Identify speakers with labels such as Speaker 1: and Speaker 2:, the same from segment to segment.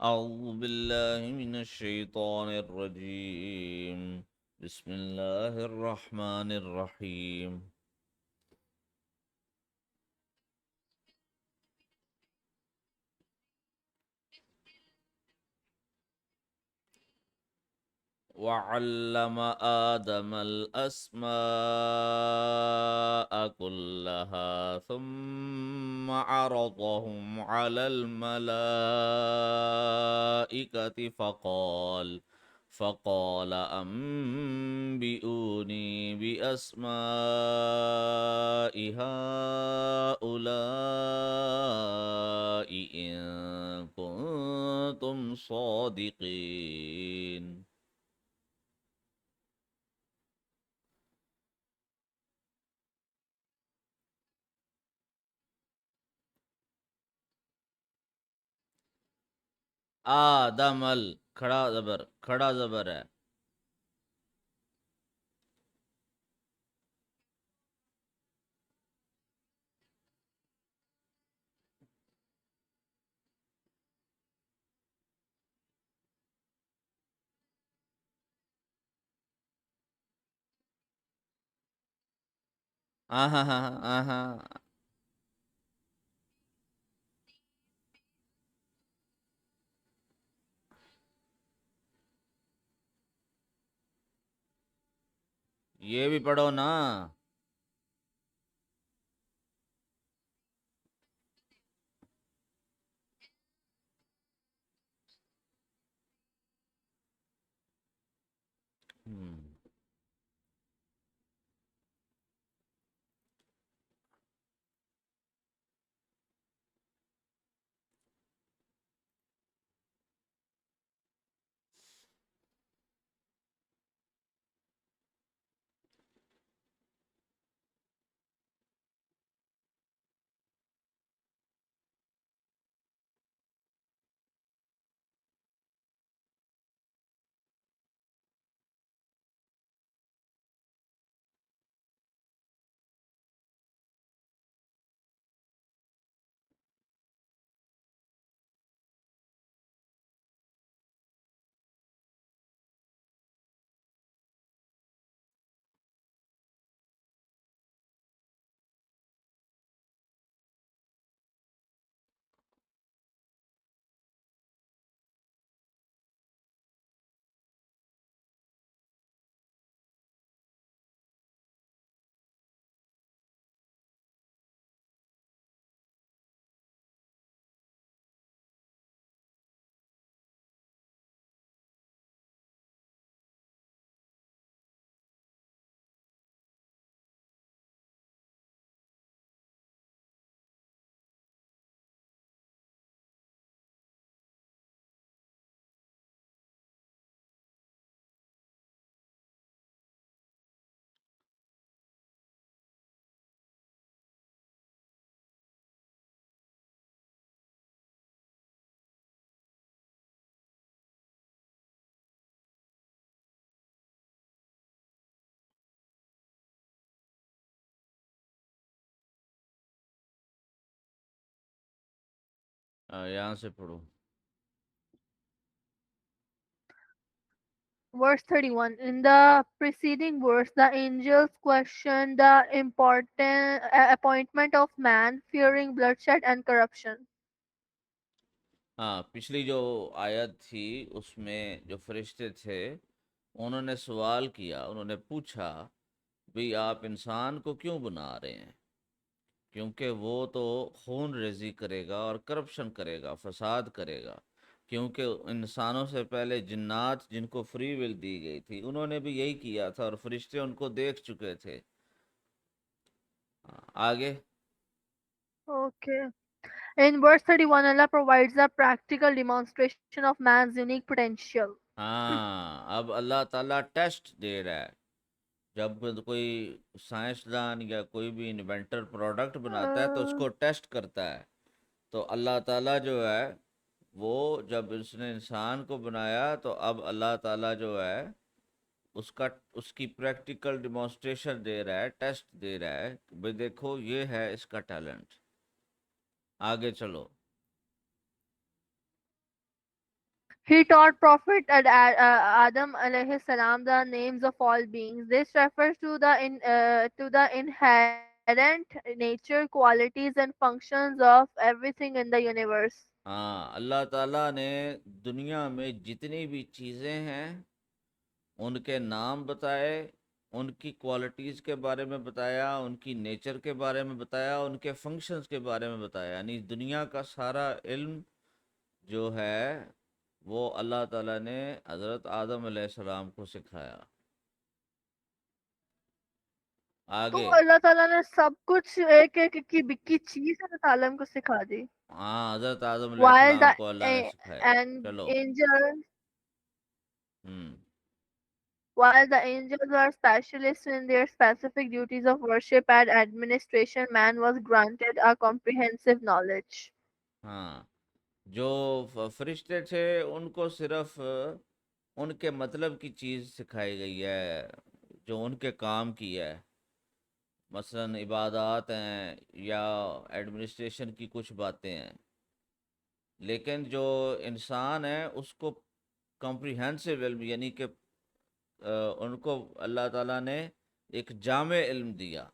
Speaker 1: أعوذ بالله من الشيطان الرجيم. بسم الله الرحمن الرحيم. وعلم آدم الأسماء كلها ثم عرضهم على الملائكة فقال أنبئوني بأسماء هؤلاء إن كنتم صادقين. آدمل کھڑا زبر ہے. آہا ہاں آہا. یہ بھی پڑھو نا. ہم، یہاں سے پڑھو.
Speaker 2: Verse 31. In the preceding verse, the angels question the important appointment of man, fearing bloodshed and corruption.
Speaker 1: ہاں، پچھلی جو آیت تھی اس میں جو فرشتے تھے انہوں نے سوال کیا، انہوں نے پوچھا بھی آپ انسان کو کیوں بنا رہے ہیں؟ کیونکہ وہ تو خون ریزی کرے گا اور کرپشن کرے گا، فساد کرے گا. کیونکہ انسانوں سے پہلے جنات جن کو فری ول دی گئی تھی انہوں نے بھی یہی کیا تھا اور فرشتے ان کو دیکھ چکے تھے. آگے.
Speaker 2: Okay. In verse 31, Allah provides a practical demonstration of man's unique potential.
Speaker 1: ہاں، اب اللہ تعالیٰ ٹیسٹ دے رہا ہے. جب کوئی سائنسدان یا کوئی بھی انوینٹر پروڈکٹ بناتا ہے تو اس
Speaker 2: Uh,
Speaker 1: کو ٹیسٹ کرتا ہے. تو اللہ تعالیٰ جو ہے وہ جب اس نے انسان کو بنایا تو اب اللہ تعالیٰ جو ہے اس کی پریکٹیکل ڈیمانسٹریشن دے رہا ہے، ٹیسٹ دے رہا ہے کہ بھئی دیکھو یہ ہے اس کا ٹیلنٹ. آگے چلو.
Speaker 2: He taught Prophet Adam alayhi salam the names of all beings. This refers to the inherent nature, qualities, and functions of everything in the universe.
Speaker 1: ہاں، اللہ تعالیٰ نے دنیا میں جتنی بھی چیزیں ہیں ان کے نام بتائے، ان کی کوالٹیز کے بارے میں بتایا، ان کی نیچر کے بارے میں بتایا، ان کے فنکشنز کے بارے میں بتایا، یعنی دنیا کا سارا علم جو ہے وہ اللہ تعالیٰ نے حضرت آدم علیہ السلام کو سکھایا۔
Speaker 2: تو
Speaker 1: آگے،
Speaker 2: اللہ تعالیٰ نے سب کچھ ایک ایک کی چیز اللہ تعالیٰ کو سکھا دی.
Speaker 1: ہاں، حضرت آدم علیہ
Speaker 2: While
Speaker 1: السلام
Speaker 2: the
Speaker 1: کو اللہ نے سکھایا۔
Speaker 2: and
Speaker 1: چلو۔
Speaker 2: angels
Speaker 1: ہوں
Speaker 2: While the angels were specialists in their specific duties of worship and administration, man was granted a comprehensive knowledge.
Speaker 1: ہاں، جو فرشتے تھے ان کو صرف ان کے مطلب کی چیز سکھائی گئی ہے جو ان کے کام کی ہے، مثلا عبادات ہیں یا ایڈمنسٹریشن کی کچھ باتیں ہیں، لیکن جو انسان ہے اس کو کمپریہنسو علم، یعنی کہ ان کو اللہ تعالیٰ نے ایک جامع علم دیا،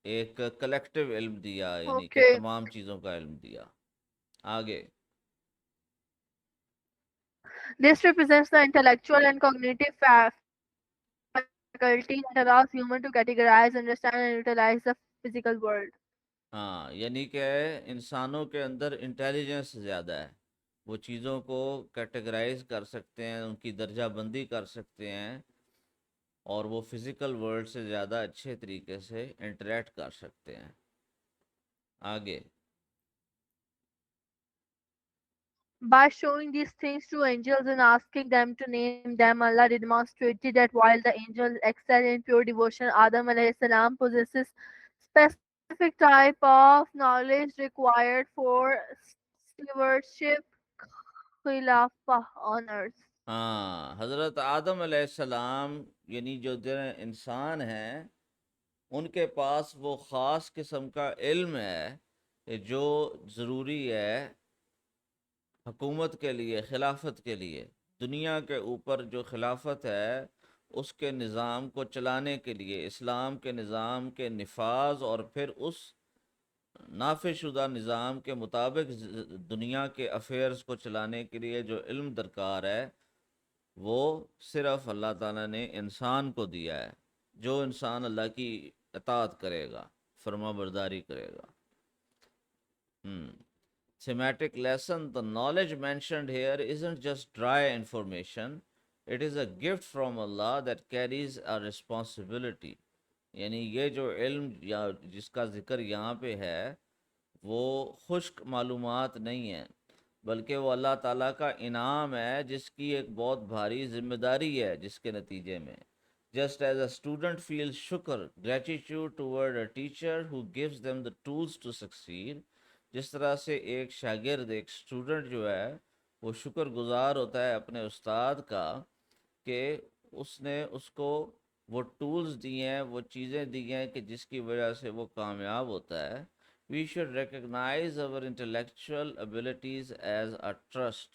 Speaker 1: ایک کلیکٹیو علم دیا، یعنی کہ
Speaker 2: Okay.
Speaker 1: تمام چیزوں کا علم دیا۔ آگے،
Speaker 2: This represents the intellectual and cognitive faculty that allows human to categorize, understand, and utilize the physical world.
Speaker 1: ہاں، یعنی کہ انسانوں کے اندر انٹیلیجنس زیادہ ہے، وہ چیزوں کو کیٹیگرائز کر سکتے ہیں، ان کی درجہ بندی کر سکتے ہیں، اور وہ فزیکل ورلڈ سے زیادہ اچھے طریقے سے انٹریکٹ کر سکتے ہیں۔ آگے،
Speaker 2: By showing these things to angels and asking them to name them, Allah demonstrated that while the angels excel in pure devotion, Adam alayhi salam possesses specific type of knowledge required for stewardship, khilafah on earth.
Speaker 1: ہاں، حضرت آدم علیہ السلام یعنی جو انسان ہیں ان کے پاس وہ خاص قسم کا علم ہے کہ جو ضروری ہے حکومت کے لیے، خلافت کے لیے، دنیا کے اوپر جو خلافت ہے اس کے نظام کو چلانے کے لیے، اسلام کے نظام کے نفاذ اور پھر اس نافذ شدہ نظام کے مطابق دنیا کے افیئرز کو چلانے کے لیے جو علم درکار ہے وہ صرف اللہ تعالیٰ نے انسان کو دیا ہے، جو انسان اللہ کی اطاعت کرے گا، فرما برداری کرے گا۔ Thematic lesson: the knowledge mentioned here isn't just dry information, it is a gift from Allah that carries a responsibility. یعنی یہ جو علم یا جس کا ذکر یہاں پہ ہے وہ خشک معلومات نہیں ہے، بلکہ وہ اللہ تعالیٰ کا انعام ہے جس کی ایک بہت بھاری ذمہ داری ہے، جس کے نتیجے میں just as a student feels shukr, gratitude toward a teacher who gives them the tools to succeed، جس طرح سے ایک شاگرد، ایک اسٹوڈنٹ جو ہے وہ شکر گزار ہوتا ہے اپنے استاد کا کہ اس نے اس کو وہ ٹولز دیے ہیں، وہ چیزیں دی ہیں کہ جس کی وجہ سے وہ کامیاب ہوتا ہے۔ We should recognize our intellectual abilities as a trust۔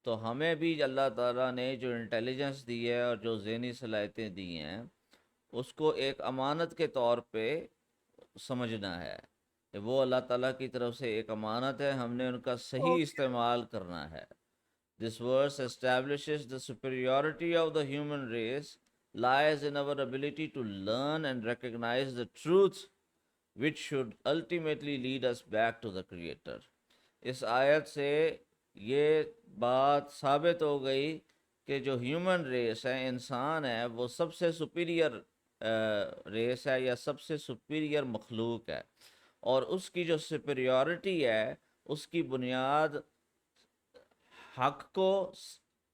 Speaker 1: تو ہمیں بھی اللہ تعالیٰ نے جو انٹیلیجنس دی ہے اور جو ذہنی صلاحیتیں دی ہیں اس کو ایک امانت کے طور پہ سمجھنا ہے کہ وہ اللہ تعالیٰ کی طرف سے ایک امانت ہے، ہم نے ان کا صحیح
Speaker 2: Okay.
Speaker 1: استعمال کرنا ہے۔ This verse establishes the superiority of the human race lies in our ability to learn and recognize the truth which should ultimately lead us back to the Creator۔ اس آیت سے یہ بات ثابت ہو گئی کہ جو ہیومن ریس ہے، انسان ہے، وہ سب سے سپیریئر ریس ہے یا سب سے سپیریئر مخلوق ہے، اور اس کی جو سپیریورٹی ہے اس کی بنیاد حق کو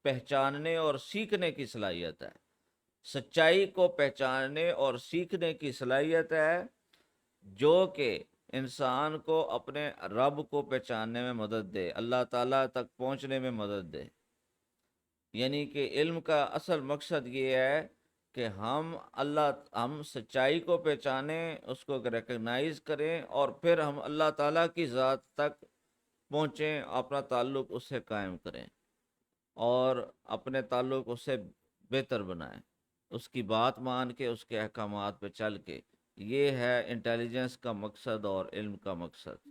Speaker 1: پہچاننے اور سیکھنے کی صلاحیت ہے، سچائی کو پہچاننے اور سیکھنے کی صلاحیت ہے، جو کہ انسان کو اپنے رب کو پہچاننے میں مدد دے، اللہ تعالیٰ تک پہنچنے میں مدد دے۔ یعنی کہ علم کا اصل مقصد یہ ہے کہ ہم سچائی کو پہچانیں، اس کو ریکگنائز کریں، اور پھر ہم اللہ تعالیٰ کی ذات تک پہنچیں، اپنا تعلق اس سے قائم کریں اور اپنے تعلق اس سے بہتر بنائیں، اس کی بات مان کے، اس کے احکامات پہ چل کے۔ یہ ہے انٹیلیجنس کا مقصد اور علم کا مقصد۔